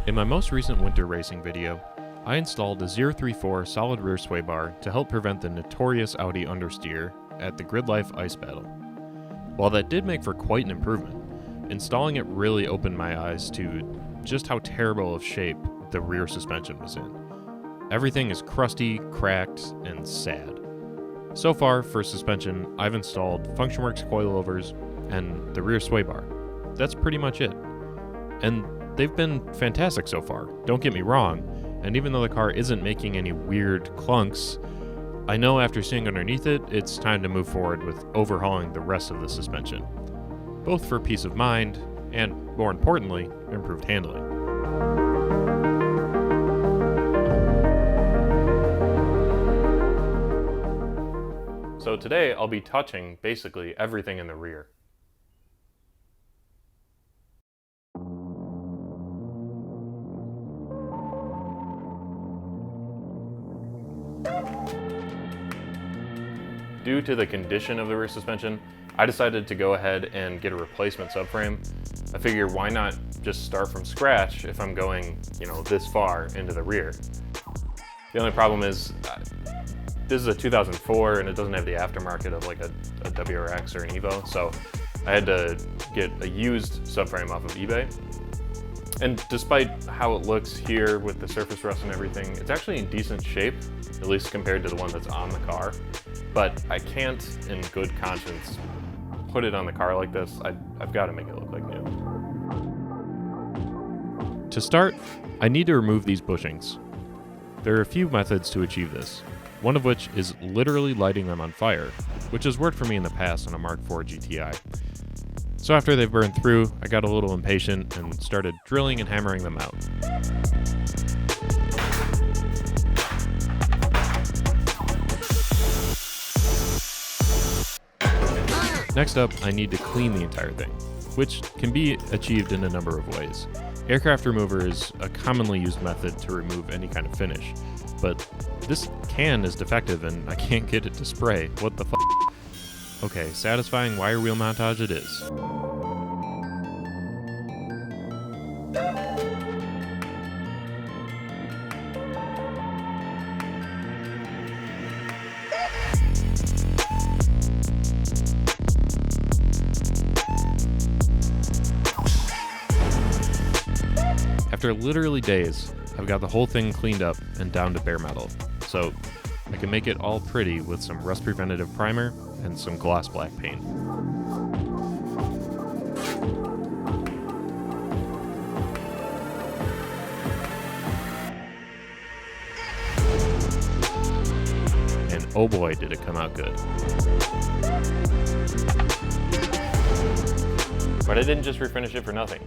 In my most recent winter racing video, I installed a 034 solid rear sway bar to help prevent the notorious Audi understeer at the Grid Life Ice Battle. While that did make for quite an improvement, installing it really opened my eyes to just how terrible of shape the rear suspension was in. Everything is crusty, cracked, and sad. So far, for suspension, I've installed FunctionWorks coilovers and the rear sway bar. That's pretty much it. And they've been fantastic so far, don't get me wrong, and even though the car isn't making any weird clunks, I know after seeing underneath it, it's time to move forward with overhauling the rest of the suspension, both for peace of mind and, more importantly, improved handling. So today I'll be touching basically everything in the rear. Due to the condition of the rear suspension, I decided to go ahead and get a replacement subframe. I figure why not just start from scratch if I'm going, this far into the rear. The only problem is this is a 2004 and it doesn't have the aftermarket of like a WRX or an Evo, so I had to get a used subframe off of eBay. And despite how it looks here with the surface rust and everything, it's actually in decent shape, at least compared to the one that's on the car. But I can't, in good conscience, put it on the car like this. I've got to make it look like new. To start, I need to remove these bushings. There are a few methods to achieve this, one of which is literally lighting them on fire, which has worked for me in the past on a Mark IV GTI. So after they've burned through, I got a little impatient and started drilling and hammering them out. Next up, I need to clean the entire thing, which can be achieved in a number of ways. Aircraft remover is a commonly used method to remove any kind of finish, but this can is defective and I can't get it to spray. What the f***? Okay, satisfying wire wheel montage it is. After literally days, I've got the whole thing cleaned up and down to bare metal, so I can make it all pretty with some rust preventative primer and some gloss black paint. And oh boy, did it come out good. But I didn't just refinish it for nothing.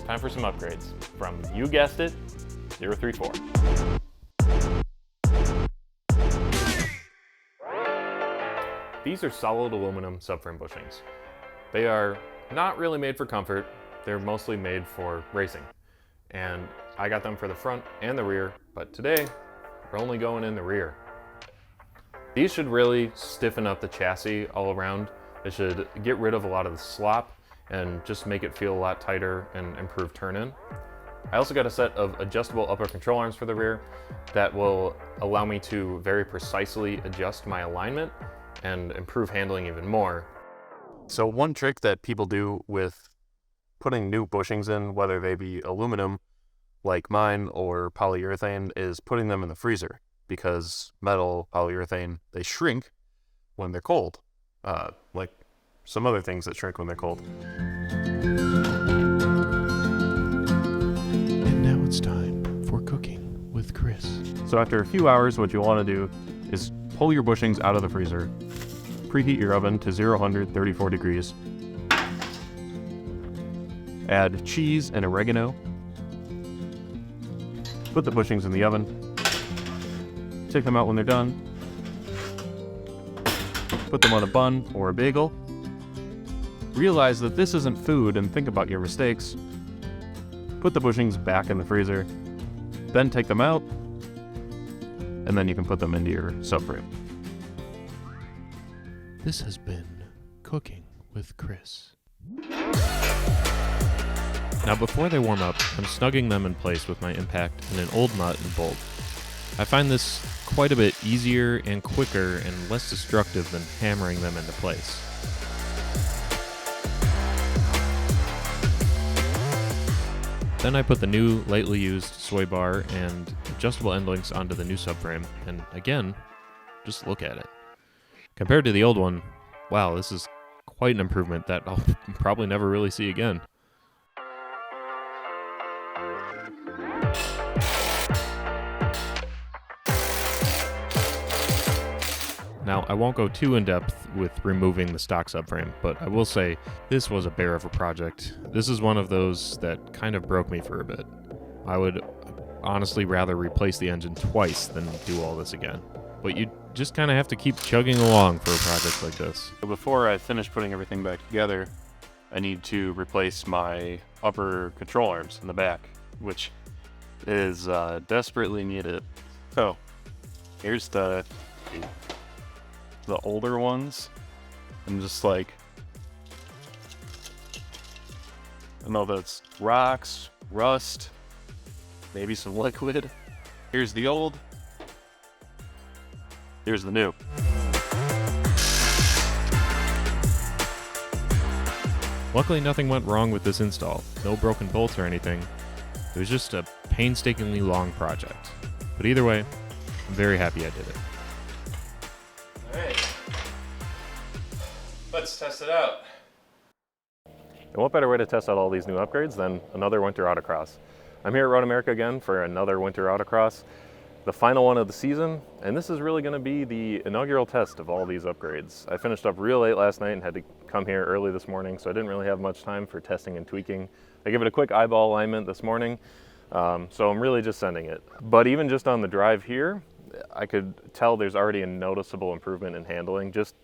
Time for some upgrades from, you guessed it, 034. These are solid aluminum subframe bushings. They are not really made for comfort, they're mostly made for racing. And I got them for the front and the rear, but today, we're only going in the rear. These should really stiffen up the chassis all around. They should get rid of a lot of the slop and just make it feel a lot tighter and improve turn-in. I also got a set of adjustable upper control arms for the rear that will allow me to very precisely adjust my alignment and improve handling even more. So one trick that people do with putting new bushings in, whether they be aluminum like mine or polyurethane, is putting them in the freezer, because metal, polyurethane, they shrink when they're cold, like some other things that shrink when they're cold. And now it's time for cooking with Chris. So after a few hours, what you want to do is pull your bushings out of the freezer, preheat your oven to 0-134 degrees, add cheese and oregano, put the bushings in the oven, take them out when they're done, put them on a bun or a bagel. Realize that this isn't food and think about your mistakes. Put the bushings back in the freezer, then take them out, and then you can put them into your subframe. This has been Cooking with Chris. Now before they warm up, I'm snugging them in place with my impact and an old nut and bolt. I find this quite a bit easier and quicker and less destructive than hammering them into place. Then I put the new, lightly used sway bar and adjustable end links onto the new subframe, and again, just look at it. Compared to the old one, wow, this is quite an improvement that I'll probably never really see again. Now, I won't go too in-depth with removing the stock subframe, but I will say this was a bear of a project. This is one of those that kind of broke me for a bit. I would honestly rather replace the engine twice than do all this again. But you just kind of have to keep chugging along for a project like this. Before I finish putting everything back together, I need to replace my upper control arms in the back, which is desperately needed. So, here's the older ones. I'm just like, I know that's rocks, rust, maybe some liquid. Here's the old. Here's the new. Luckily, nothing went wrong with this install. No broken bolts or anything. It was just a painstakingly long project. But either way, I'm very happy I did it. Alright, let's test it out. And what better way to test out all these new upgrades than another winter autocross? I'm here at Road America again for another winter autocross, the final one of the season, and this is really going to be the inaugural test of all these upgrades. I finished up real late last night and had to come here early this morning, so I didn't really have much time for testing and tweaking. I gave it a quick eyeball alignment this morning, so I'm really just sending it. But even just on the drive here, I could tell there's already a noticeable improvement in handling, just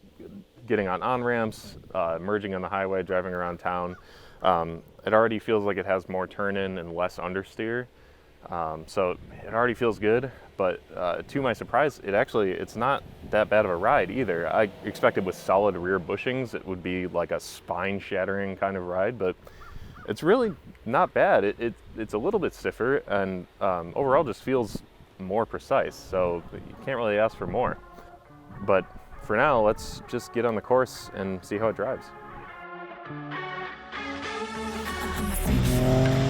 getting on on-ramps, merging on the highway, driving around town. It already feels like it has more turn-in and less understeer. So it already feels good, but to my surprise, it's not that bad of a ride either. I expected with solid rear bushings, it would be like a spine-shattering kind of ride, but it's really not bad. It's a little bit stiffer and overall just feels more precise, so you can't really ask for more. But for now, let's just get on the course and see how it drives.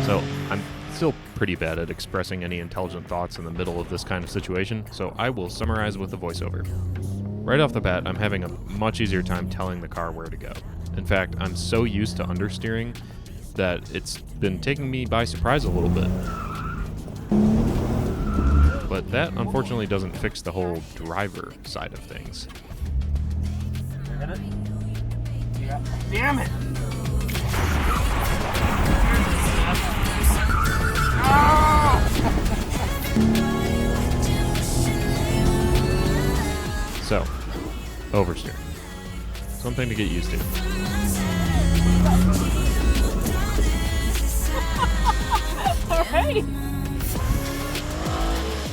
So I'm still pretty bad at expressing any intelligent thoughts in the middle of this kind of situation, so I will summarize with a voiceover. Right off the bat, I'm having a much easier time telling the car where to go. In fact, I'm so used to understeering that it's been taking me by surprise a little bit. But that unfortunately doesn't fix the whole driver side of things. Yeah. Damn it! So, oversteer. Something to get used to. Alright!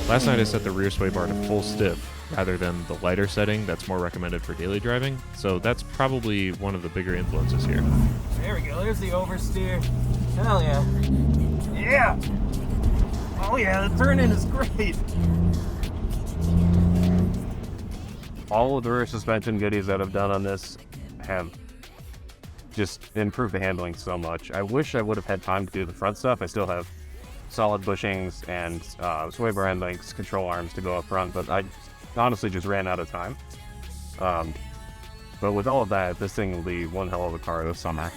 Last night I set the rear sway bar to full stiff rather than the lighter setting that's more recommended for daily driving, so that's probably one of the bigger influences here. There we go, there's the oversteer. Hell yeah. Yeah! Oh yeah, the turn-in is great! All of the rear suspension goodies that I've done on this have just improved the handling so much. I wish I would have had time to do the front stuff. I still have solid bushings and sway bar end links, control arms to go up front, but I honestly just ran out of time. But with all of that, this thing will be one hell of a car this summer.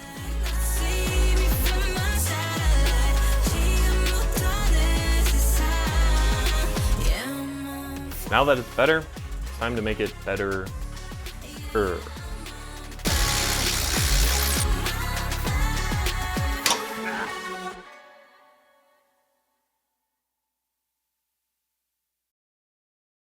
Now that it's better, it's time to make it better.